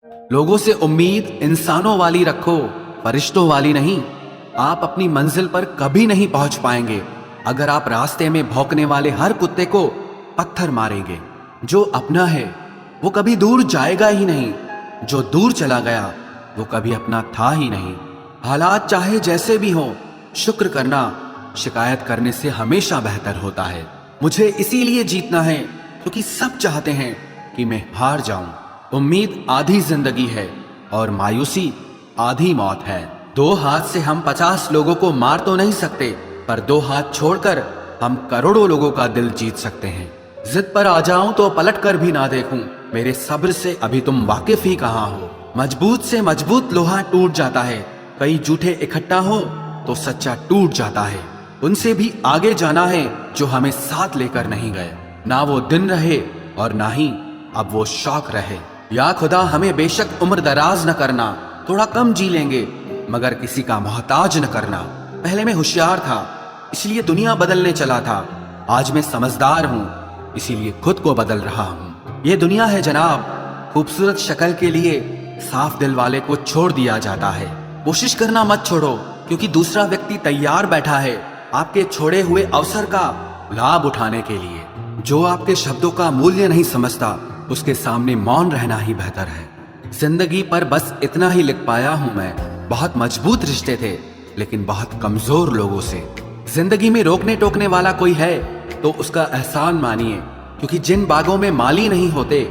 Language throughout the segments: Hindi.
लोगों से उम्मीद इंसानों वाली रखो, फरिश्तों वाली नहीं। आप अपनी मंजिल पर कभी नहीं पहुंच पाएंगे अगर आप रास्ते में भौंकने वाले हर कुत्ते को पत्थर मारेंगे। जो अपना है वो कभी दूर जाएगा ही नहीं, जो दूर चला गया वो कभी अपना था ही नहीं। हालात चाहे जैसे भी हो, शुक्र करना शिकायत करने से हमेशा बेहतर होता है। मुझे इसीलिए जीतना है क्योंकि सब चाहते हैं कि मैं हार जाऊं। उम्मीद आधी जिंदगी है और मायूसी आधी मौत है। 2 हाथ से हम 50 लोगों को मार तो नहीं सकते, पर 2 हाथ छोड़कर हम करोड़ों लोगों का दिल जीत सकते हैं। जिद पर आ जाऊं तो पलट कर भी ना देखूं, मेरे सब्र से अभी तुम वाकिफ ही कहां हो। मजबूत से मजबूत लोहा टूट जाता है, कई जूठे इकट्ठा हो तो सच्चा टूट जाता है। उनसे भी आगे जाना है जो हमें साथ लेकर नहीं गए। ना वो दिन रहे और ना ही अब वो शौक रहे। या खुदा हमें बेशक उम्र दराज न करना, थोड़ा कम जी लेंगे मगर किसी का मोहताज न करना। पहले मैं होशियार था इसलिए दुनिया बदलने चला था, आज मैं समझदार हूँ इसीलिए खुद को बदल रहा हूँ। ये दुनिया है जनाब, खूबसूरत शक्ल के लिए साफ दिल वाले को छोड़ दिया जाता है। कोशिश करना मत छोड़ो क्योंकि दूसरा व्यक्ति तैयार बैठा है आपके छोड़े हुए अवसर का लाभ उठाने के लिए। जो आपके शब्दों का मूल्य नहीं समझता उसके सामने मौन रहना ही बेहतर है। जिंदगी पर बस इतना ही लिख पाया हूं मैं, बहुत मजबूत रिश्ते थे लेकिन बहुत कमजोर लोगों से। जिंदगी में रोकने टोकने वाला कोई है तो उसका एहसान मानिए, क्योंकि जिन बागों में माली नहीं होते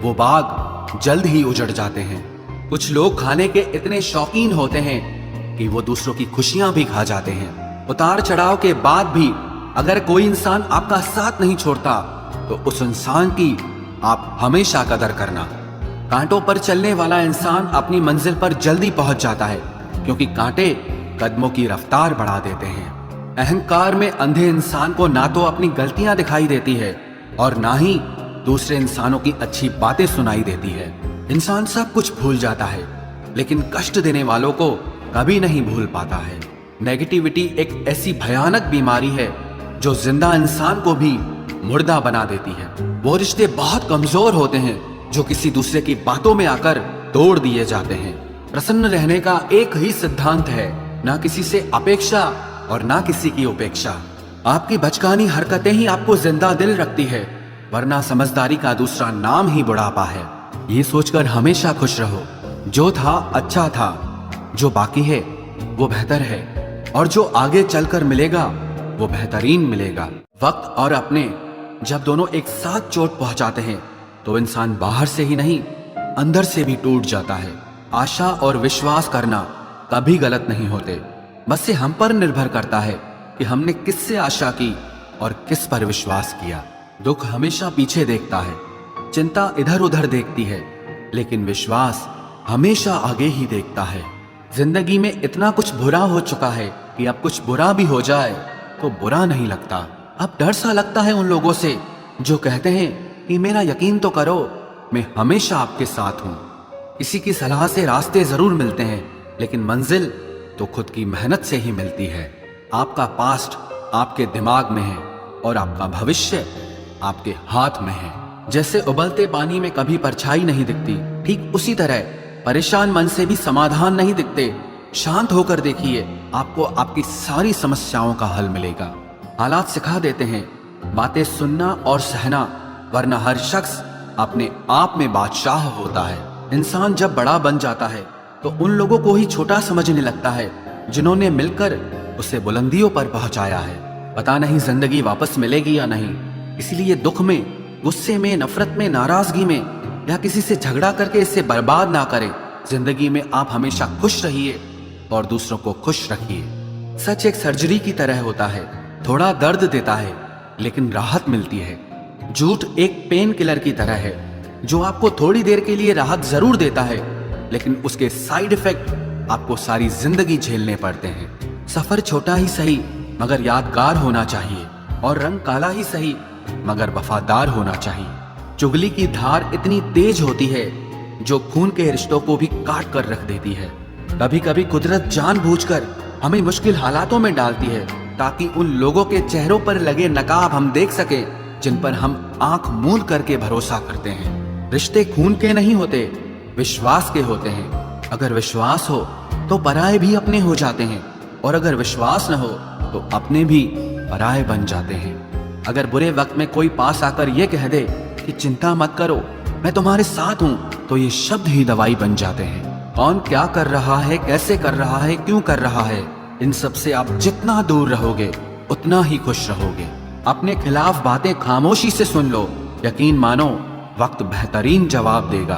वो बाग जल्द ही उजड़ जाते हैं। कुछ लोग खाने के इतने शौकीन होते हैं कि वो दूसरों की खुशियां भी खा जाते हैं। उतार चढ़ाव के बाद भी अगर कोई इंसान आपका साथ नहीं छोड़ता तो उस इंसान की आप हमेशा कदर करना। कांटों पर चलने वाला इंसान अपनी मंजिल पर जल्दी पहुंच जाता है क्योंकि कांटे कदमों की रफ्तार बढ़ा देते हैं। अहंकार में अंधे इंसान को ना तो अपनी गलतियां दिखाई देती है और ना ही दूसरे इंसानों की अच्छी बातें सुनाई देती है। इंसान सब कुछ भूल जाता है लेकिन कष्ट देने वालों को कभी नहीं भूल पाता है। नेगेटिविटी एक ऐसी भयानक बीमारी है जो जिंदा इंसान को भी मुर्दा बना देती है। वो रिश्ते बहुत कमजोर होते हैं जो किसी दूसरे की बातों में आकर तोड़ दिए जाते हैं। प्रसन्न रहने का एक ही सिद्धांत है, ना किसी से अपेक्षा और ना किसी की उपेक्षा। आपकी बचकानी हरकतें ही आपको जिंदा दिल रखती है, वरना समझदारी का दूसरा नाम ही बुढ़ापा है। ये सोचकर हमेशा खुश रहो, जो था अच्छा था, जो बाकी है वो बेहतर है और जो आगे चलकर मिलेगा वो बेहतरीन मिलेगा। वक्त और अपने जब दोनों एक साथ चोट पहुंचाते हैं तो इंसान बाहर से ही नहीं अंदर से भी टूट जाता है। आशा और विश्वास करना कभी गलत नहीं होते, बस ये हम पर निर्भर करता है कि हमने किससे आशा की और किस पर विश्वास किया। दुख हमेशा पीछे देखता है, चिंता इधर उधर देखती है, लेकिन विश्वास हमेशा आगे ही देखता है। जिंदगी में इतना कुछ बुरा हो चुका है कि अब कुछ बुरा भी हो जाए तो बुरा नहीं लगता। अब डर सा लगता है उन लोगों से जो कहते हैं कि मेरा यकीन तो करो, मैं हमेशा आपके साथ हूं। किसी की सलाह से रास्ते जरूर मिलते हैं लेकिन मंजिल तो खुद की मेहनत से ही मिलती है। आपका पास्ट आपके दिमाग में है और आपका भविष्य आपके हाथ में है। जैसे उबलते पानी में कभी परछाई नहीं दिखती, ठीक उसी तरह परेशान मन से भी समाधान नहीं दिखते। शांत होकर देखिए, आपको आपकी सारी समस्याओं का हल मिलेगा। हालात सिखा देते हैं बातें सुनना और सहना, वरना हर शख्स अपने आप में बादशाह होता है। इंसान जब बड़ा बन जाता है तो उन लोगों को ही छोटा समझने लगता है जिन्होंने मिलकर उसे बुलंदियों पर पहुंचाया है। पता नहीं जिंदगी वापस मिलेगी या नहीं, इसलिए दुख में, गुस्से में, नफरत में, नाराजगी में या किसी से झगड़ा करके इसे बर्बाद ना करें। जिंदगी में आप हमेशा खुश रहिए और दूसरों को खुश रखिए। सच एक सर्जरी की तरह होता है, थोड़ा दर्द देता है लेकिन राहत मिलती है। झूठ एक पेन किलर की तरह है जो आपको थोड़ी देर के लिए राहत जरूर देता है लेकिन उसके साइड इफेक्ट आपको सारी जिंदगी झेलने पड़ते हैं। सफर छोटा ही सही मगर यादगार होना चाहिए और रंग काला ही सही मगर वफादार होना चाहिए। चुगली की धार इतनी तेज होती है जो खून के रिश्तों को भी काट कर रख देती है। कभी कभी कुदरत जानबूझकर हमें मुश्किल हालातों में डालती है ताकि उन लोगों के चेहरों पर लगे नकाब हम देख सकें जिन पर हम आंख मूंद करके भरोसा करते हैं। रिश्ते खून के नहीं होते, विश्वास के होते हैं। अगर विश्वास हो तो पराये भी अपने हो जाते हैं, और अगर विश्वास न हो तो अपने भी पराये बन जाते हैं। अगर बुरे वक्त में कोई पास आकर ये कह दे कि चिंता मत करो, मैं तुम्हारे साथ हूं, तो ये शब्द ही दवाई बन जाते हैं। कौन क्या कर रहा है, कैसे कर रहा है, क्यों कर रहा है, इन सब से आप जितना दूर रहोगे उतना ही खुश रहोगे। अपने खिलाफ बातें खामोशी से सुन लो, यकीन मानो वक्त बेहतरीन जवाब देगा।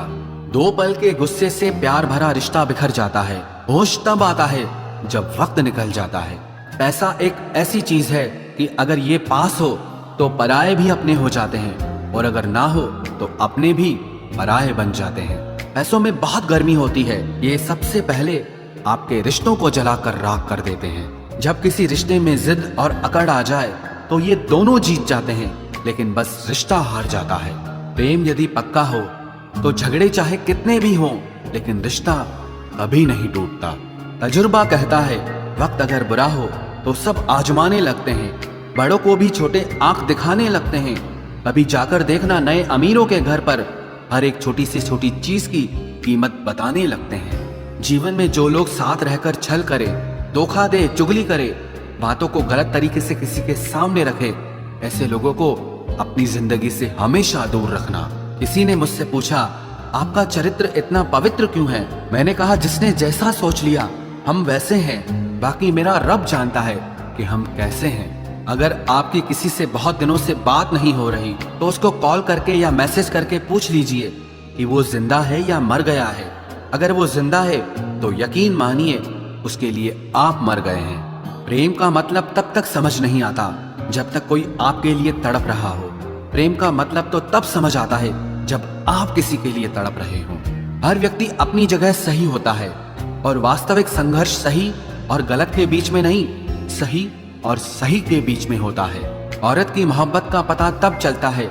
2 पल के गुस्से से प्यार भरा रिश्ता बिखर जाता है। होश तब आता है जब वक्त निकल जाता है। पैसा एक ऐसी चीज है कि अगर ये पास हो तो पराये भी अपने हो जाते हैं, और अगर ना हो तो अपने भी पराये बन जाते हैं। पैसों में बहुत गर्मी होती है, ये सबसे पहले आपके रिश्तों को जलाकर राख कर देते हैं। जब किसी रिश्ते में जिद और अकड़ आ जाए तो ये दोनों जीत जाते हैं, लेकिन बस रिश्ता हार जाता है। प्रेम यदि पक्का हो तो झगड़े चाहे कितने भी हों, लेकिन रिश्ता कभी नहीं टूटता। तजुर्बा कहता है वक्त अगर बुरा हो तो सब आजमाने लगते हैं, बड़ों को भी छोटे आंख दिखाने लगते हैं। कभी जाकर देखना नए अमीरों के घर पर हर एक छोटी से छोटी चीज की कीमत बताने लगते हैं। जीवन में जो लोग साथ रहकर छल करे, धोखा दे, चुगली करे, बातों को गलत तरीके से किसी के सामने रखे, ऐसे लोगों को अपनी जिंदगी से हमेशा दूर रखना। किसी ने मुझसे पूछा, आपका चरित्र इतना पवित्र क्यों है? मैंने कहा, जिसने जैसा सोच लिया हम वैसे हैं, बाकी मेरा रब जानता है कि हम कैसे हैं। अगर आपकी किसी से बहुत दिनों से बात नहीं हो रही तो उसको कॉल करके या मैसेज करके पूछ लीजिए कि वो जिंदा है या मर गया है। अगर वो जिंदा है तो यकीन मानिए उसके लिए आप मर गए हैं। प्रेम का मतलब तब तक समझ नहीं आता जब तक कोई आपके लिए तड़प रहा हो। प्रेम का मतलब तो तब समझ आता है जब आप किसी के लिए तड़प रहे हो। हर व्यक्ति अपनी जगह सही होता है, और वास्तविक संघर्ष सही और गलत के बीच में नहीं, सही और सही के बीच में होता है। औरत की मोहब्बत का पता तब चलता है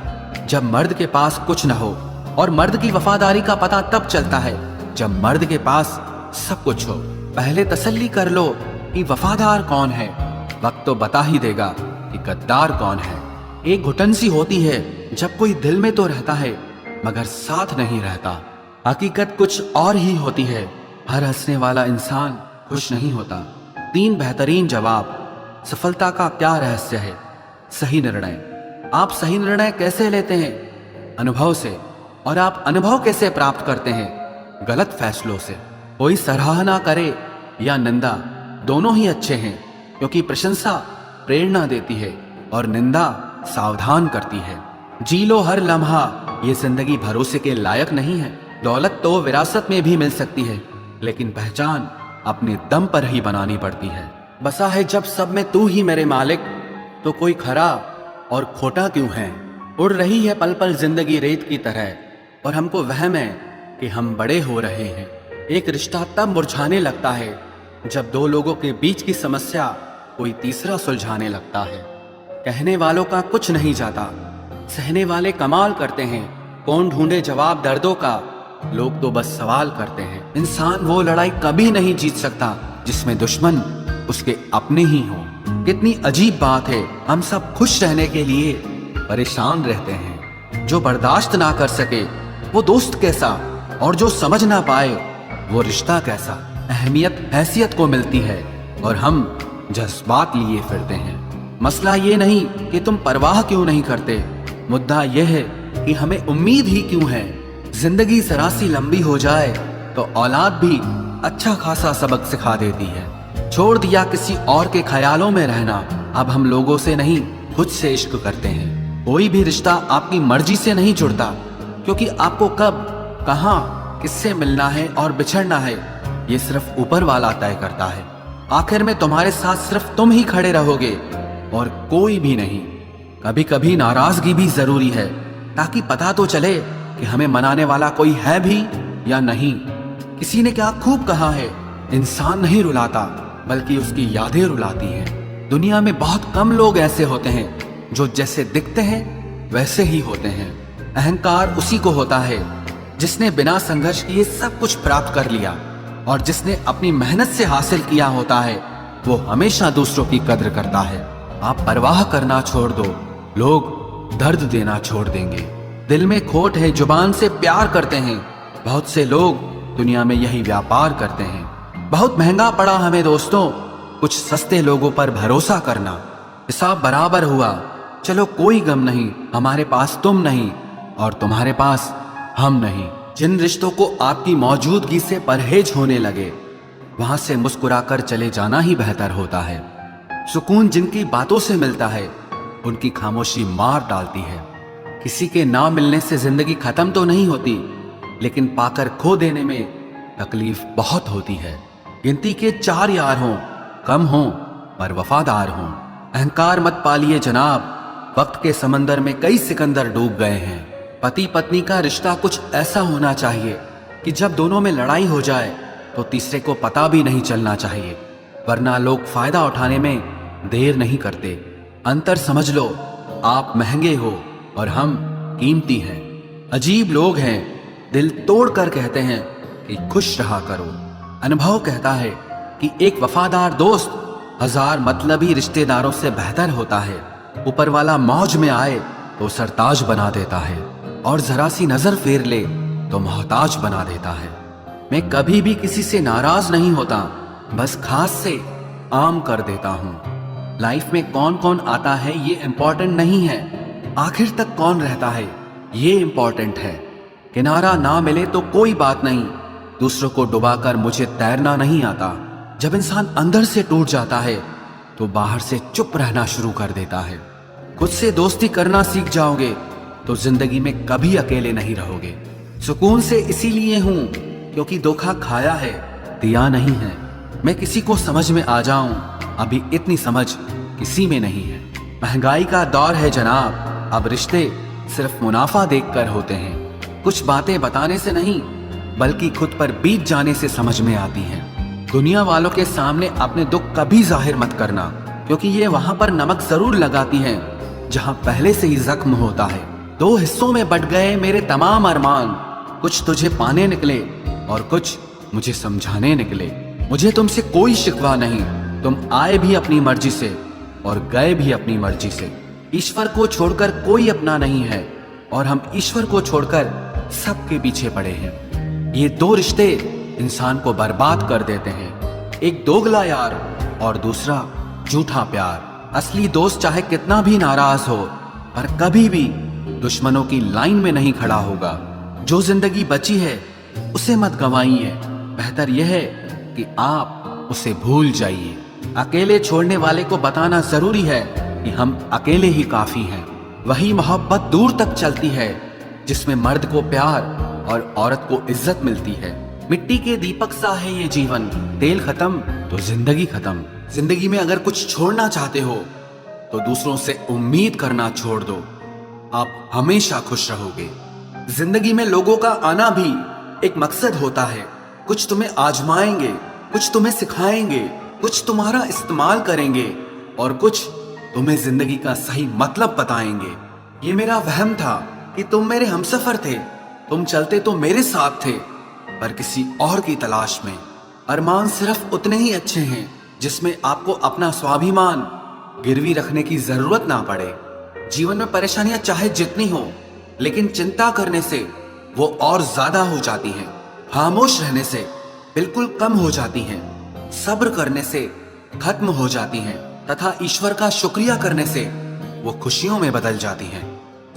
जब मर्द के पास कुछ न हो, और मर्द की वफादारी का पता तब चलता है जब मर्द के पास सब कुछ हो। पहले तसल्ली कर लो कि वफादार कौन है, वक्त तो बता ही देगा कि गद्दार कौन है। एक घुटन सी होती है जब कोई दिल में तो रहता है मगर साथ नहीं रहता। हकीकत कुछ और ही होती है, हर हंसने वाला इंसान खुश नहीं होता। 3 बेहतरीन जवाब। सफलता का क्या रहस्य है? सही निर्णय। आप सही निर्णय कैसे लेते हैं? अनुभव से। और आप अनुभव कैसे प्राप्त करते हैं? गलत फैसलों से। कोई सराहना करे या निंदा, दोनों ही अच्छे हैं, क्योंकि प्रशंसा प्रेरणा देती है और निंदा सावधान करती है। जी लो हर लम्हा, ये जिंदगी भरोसे के लायक नहीं है। दौलत तो विरासत में भी मिल सकती है, लेकिन पहचान अपने दम पर ही बनानी पड़ती है। बसा है जब सब में तू ही मेरे मालिक, तो कोई खरा और खोटा क्यों है? उड़ रही है पल पल जिंदगी रेत की तरह, और हमको वहम है कि हम बड़े हो रहे हैं। एक रिश्ता तब मुरझाने लगता है जब 2 लोगों के बीच की समस्या कोई तीसरा सुलझाने लगता है। कहने वालों का कुछ नहीं जाता, सहने वाले कमाल करते हैं। कौन ढूंढे जवाब दर्दों का, लोग तो बस सवाल करते हैं। इंसान वो लड़ाई कभी नहीं जीत सकता जिसमें दुश्मन उसके अपने ही हों। कितनी अजीब बात है, हम सब खुश रहने के लिए परेशान रहते हैं। जो बर्दाश्त ना कर सके वो दोस्त कैसा, और जो समझ ना पाए वो रिश्ता कैसा। अहमियत हैसियत को मिलती है और हम जज्बात लिए फिरते हैं। मसला ये नहीं कि तुम परवाह क्यों नहीं करते, मुद्दा यह है कि हमें उम्मीद ही क्यों है। जिंदगी जरा सी लंबी हो जाए तो औलाद भी अच्छा खासा सबक सिखा देती है। छोड़ दिया किसी और के ख्यालों में रहना, अब हम लोगों से नहीं खुद से इश्क करते हैं। कोई भी रिश्ता आपकी मर्जी से नहीं जुड़ता, क्योंकि आपको कब, कहां, किससे मिलना है और बिछड़ना है ये सिर्फ ऊपर वाला तय करता है। आखिर में तुम्हारे साथ सिर्फ तुम ही खड़े रहोगे और कोई भी नहीं। कभी कभी नाराजगी भी जरूरी है, ताकि पता तो चले कि हमें मनाने वाला कोई है भी या नहीं। किसी ने क्या खूब कहा है, इंसान नहीं रुलाता बल्कि उसकी यादें रुलाती हैं। दुनिया में बहुत कम लोग ऐसे होते हैं जो जैसे दिखते हैं वैसे ही होते हैं। अहंकार उसी को होता है जिसने बिना संघर्ष किए सब कुछ प्राप्त कर लिया, और जिसने अपनी मेहनत से हासिल किया होता है वो हमेशा दूसरों की कद्र करता है। आप परवाह करना छोड़ दो, लोग दर्द देना छोड़ देंगे। दिल में खोट है, जुबान से प्यार करते हैं, बहुत से लोग दुनिया में यही व्यापार करते हैं। बहुत महंगा पड़ा हमें दोस्तों कुछ सस्ते लोगों पर भरोसा करना। हिसाब बराबर हुआ, चलो कोई गम नहीं, हमारे पास तुम नहीं और तुम्हारे पास हम नहीं। जिन रिश्तों को आपकी मौजूदगी से परहेज होने लगे, वहां से मुस्कुराकर चले जाना ही बेहतर होता है। सुकून जिनकी बातों से मिलता है, उनकी खामोशी मार डालती है। किसी के ना मिलने से जिंदगी खत्म तो नहीं होती, लेकिन पाकर खो देने में तकलीफ बहुत होती है। गिनती के 4 यार हों, कम हों पर वफादार हों। अहंकार मत पालिए जनाब, वक्त के समंदर में कई सिकंदर डूब गए हैं। पति पत्नी का रिश्ता कुछ ऐसा होना चाहिए कि जब दोनों में लड़ाई हो जाए तो तीसरे को पता भी नहीं चलना चाहिए, वरना लोग फायदा उठाने में देर नहीं करते। अंतर समझ लो, आप महंगे हो और हम कीमती हैं। अजीब लोग हैं, दिल तोड़ कर कहते हैं कि खुश रहा करो। अनुभव कहता है कि एक वफादार दोस्त 1000 मतलबी रिश्तेदारों से बेहतर होता है। ऊपर वाला मौज में आए तो सरताज बना देता है और जरा सी नजर फेर ले तो मोहताज बना देता है। मैं कभी भी किसी से नाराज नहीं होता, बस खास से आम कर देता हूँ। लाइफ में कौन कौन आता है ये इम्पोर्टेंट नहीं है, आखिर तक कौन रहता है ये इम्पोर्टेंट है। किनारा ना मिले तो कोई बात नहीं, दूसरों को डुबाकर मुझे तैरना नहीं आता। जब इंसान अंदर से टूट जाता है तो बाहर से चुप रहना शुरू कर देता है। खुद से दोस्ती करना सीख जाओगे तो जिंदगी में कभी अकेले नहीं रहोगे। सुकून से इसीलिए हूं क्योंकि धोखा खाया है, दिया नहीं है। मैं किसी को समझ में आ जाऊं, अभी इतनी समझ किसी में नहीं है। महंगाई का दौर है जनाब, अब रिश्ते सिर्फ मुनाफा देखकर होते हैं। कुछ बातें बताने से नहीं बल्कि खुद पर बीत जाने से समझ में आती हैं। दुनिया वालों के सामने अपने दुख कभी जाहिर मत करना, क्योंकि ये वहां पर नमक जरूर लगाती हैं जहां पहले से ही जख्म होता है। 2 हिस्सों में बट गए मेरे तमाम अरमान, कुछ तुझे पाने निकले और कुछ मुझे समझाने निकले। मुझे तुमसे कोई शिकवा नहीं, तुम आए भी अपनी मर्जी से और गए भी अपनी मर्जी से। ईश्वर को छोड़कर कोई अपना नहीं है और हम ईश्वर को छोड़कर सबके पीछे पड़े हैं। ये 2 रिश्ते इंसान को बर्बाद कर देते हैं, एक दोगला यार और दूसरा झूठा प्यार। असली दोस्त चाहे कितना भी नाराज हो पर कभी भी दुश्मनों की लाइन में नहीं खड़ा होगा। जो जिंदगी बची है उसे मत गंवाइए, बेहतर यह है कि आप उसे भूल जाइए। अकेले छोड़ने वाले को बताना जरूरी है कि हम अकेले ही काफी हैं। वही मोहब्बत दूर तक चलती है जिसमें मर्द को प्यार और औरत को इज्जत मिलती है। मिट्टी के दीपक सा है ये जीवन, तेल खत्म तो जिंदगी खत्म। जिंदगी में अगर कुछ छोड़ना चाहते हो तो दूसरों से उम्मीद करना छोड़ दो, आप हमेशा खुश रहोगे। जिंदगी में लोगों का आना भी एक मकसद होता है। कुछ तुम्हें आजमाएंगे, कुछ तुम्हें सिखाएंगे, कुछ तुम्हारा इस्तेमाल करेंगे और कुछ तुम्हें जिंदगी का सही मतलब बताएंगे। ये मेरा वहम था कि तुम मेरे हमसफर थे, तुम चलते तो मेरे साथ थे पर किसी और की तलाश में। अरमान सिर्फ उतने ही अच्छे हैं जिसमें आपको अपना स्वाभिमान गिरवी रखने की जरूरत ना पड़े। जीवन में परेशानियां चाहे जितनी हो, लेकिन चिंता करने से वो और ज्यादा हो जाती हैं। खामोश रहने से बिल्कुल कम हो जाती हैं। सब्र करने से खत्म हो जाती हैं तथा ईश्वर का शुक्रिया करने से वो खुशियों में बदल जाती हैं।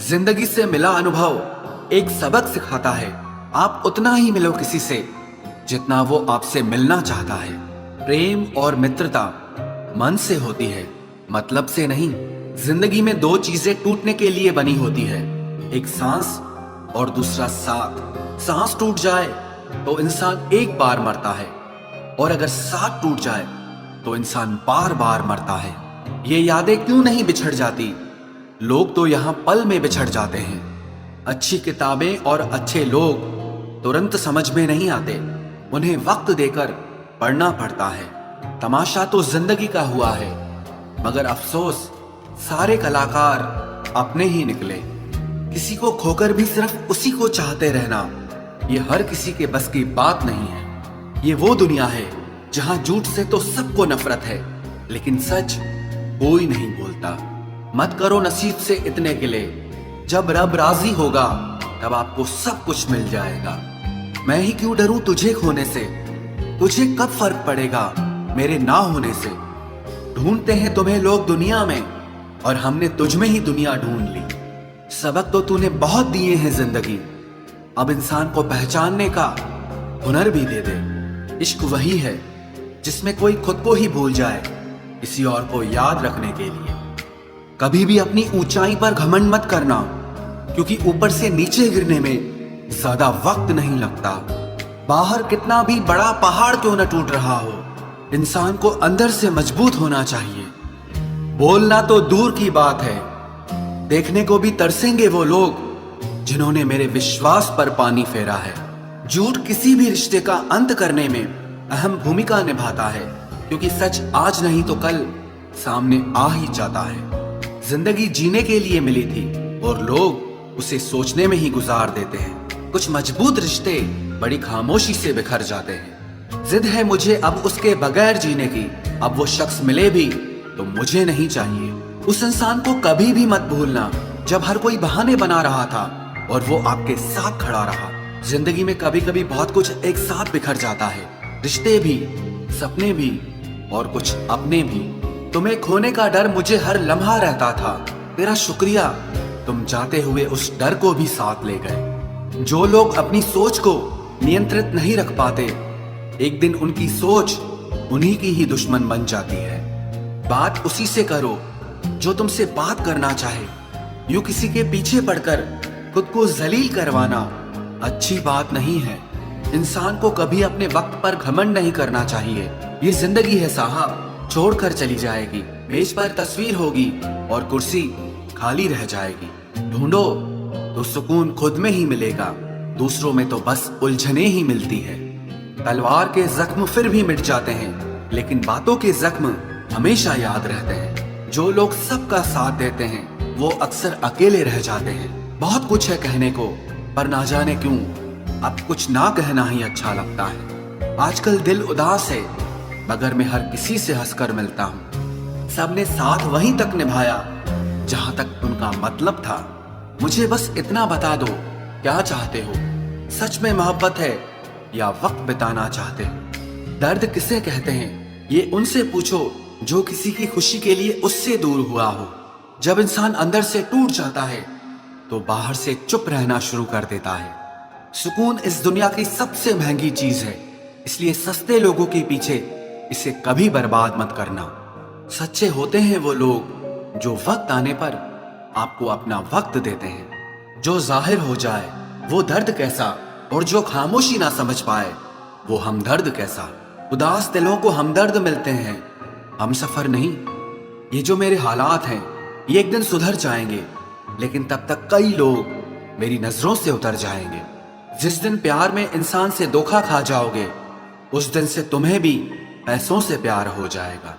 जिंदगी से मिला अनुभव एक सबक सिखाता है, आप उतना ही मिलो किसी से जितना वो आपसे मिलना चाहता है। प्रेम और मित्रता मन से होती है, मतलब से नहीं। जिंदगी में 2 चीजें टूटने के लिए बनी होती है, एक सांस और दूसरा साथ। सांस टूट जाए तो इंसान एक बार मरता है और अगर साथ टूट जाए तो इंसान बार बार मरता है। ये यादें क्यों नहीं बिछड़ जाती? लोग तो यहाँ पल में बिछड़ जाते हैं। अच्छी किताबें और अच्छे लोग तुरंत समझ में नहीं आते, उन्हें वक्त देकर पढ़ना पड़ता है। तमाशा तो जिंदगी का हुआ है, मगर अफसोस सारे कलाकार अपने ही निकले। किसी को खोकर भी सिर्फ उसी को चाहते रहना, ये हर किसी के बस की बात नहीं है। ये वो दुनिया है जहां झूठ से तो सबको नफरत है, लेकिन सच कोई नहीं बोलता। मत करो नसीब से इतने गिले, जब रब राजी होगा तब आपको सब कुछ मिल जाएगा। मैं ही क्यों डरूं तुझे खोने से? तुझे कब फर्क पड़ेगा मेरे ना होने से? ढूंढते हैं तुम्हें लोग दुनिया में, और हमने तुझ में ही दुनिया ढूंढ ली। सबक तो तूने बहुत दिए हैं जिंदगी, अब इंसान को पहचानने का हुनर भी दे दे। इश्क वही है जिसमें कोई खुद को ही भूल जाए किसी और को याद रखने के लिए। कभी भी अपनी ऊंचाई पर घमंड मत करना, क्योंकि ऊपर से नीचे गिरने में ज्यादा वक्त नहीं लगता। बाहर कितना भी बड़ा पहाड़ क्यों न टूट रहा हो, इंसान को अंदर से मजबूत होना चाहिए। बोलना तो दूर की बात है, देखने को भी तरसेंगे वो लोग जिन्होंने मेरे विश्वास पर पानी फेरा है। झूठ किसी भी रिश्ते का अंत करने में अहम भूमिका निभाता है, क्योंकि सच आज नहीं तो कल सामने आ ही जाता है। जिंदगी जीने के लिए मिली थी और लोग उसे सोचने में ही गुजार देते हैं। कुछ मजबूत रिश्ते बड़ी खामोशी से बिखर जाते हैं। जिद है मुझे अब उसके बगैर जीने की, अब वो शख्स मिले भी तो मुझे नहीं चाहिए। उस इंसान को कभी भी मत भूलना जब हर कोई बहाने बना रहा था और वो आपके साथ खड़ा रहा। जिंदगी में कभी कभी बहुत कुछ एक साथ बिखर जाता है, रिश्ते भी, सपने भी और कुछ अपने भी। तुम्हें खोने का डर मुझे हर लम्हा रहता था, तेरा शुक्रिया तुम जाते हुए उस डर को भी साथ ले गए। जो लोग अपनी सोच को नियंत्रित नहीं रख पाते, एक दिन उनकी सोच उन्हीं की ही दुश्मन बन जाती है। बात उसी से करो जो तुमसे बात करना चाहे। यूं किसी के पीछे पड़कर खुद को जलील करवाना अच्छी बात नहीं है। इंसान को कभी अपने वक्त पर घमंड नहीं करना चाहिए। ये जिंदगी है साहब, छोड़कर चली जाएगी। मेज पर तस्वीर होगी और कुर्सी खाली रह जाएगी। ढूंढो तो सुकून खुद में ही मिलेगा, दूसरों में तो बस उलझने ही मिलती है। तलवार के जख्म फिर भी मिट जाते हैं, लेकिन बातों के जख्म हमेशा याद रहते हैं। जो लोग सबका साथ देते हैं वो अक्सर अकेले रह जाते हैं। बहुत कुछ है कहने को, पर ना जाने क्यों अब कुछ ना कहना ही अच्छा लगता है। आजकल दिल उदास है, मगर मैं हर किसी से हंसकर मिलता हूँ। सबने साथ वहीं तक निभाया जहां तक उनका मतलब था। मुझे बस इतना बता दो, क्या चाहते हो? सच में मोहब्बत है या वक्त बिताना चाहते हो? दर्द किसे कहते हैं ये उनसे पूछो जो किसी की खुशी के लिए उससे दूर हुआ हो। जब इंसान अंदर से टूट जाता है तो बाहर से चुप रहना शुरू कर देता है। सुकून इस दुनिया की सबसे महंगी चीज है, इसलिए सस्ते लोगों के पीछे इसे कभी बर्बाद मत करना। सच्चे होते हैं वो लोग जो वक्त आने पर आपको अपना वक्त देते हैं। जो जाहिर हो जाए वो दर्द कैसा, और जो खामोशी ना समझ पाए वो हमदर्द कैसा। उदास दिलों को हमदर्द मिलते हैं, हम सफर नहीं। ये जो मेरे हालात हैं ये एक दिन सुधर जाएंगे, लेकिन तब तक कई लोग मेरी नजरों से उतर जाएंगे। जिस दिन प्यार में इंसान से धोखा खा जाओगे, उस दिन से तुम्हें भी पैसों से प्यार हो जाएगा।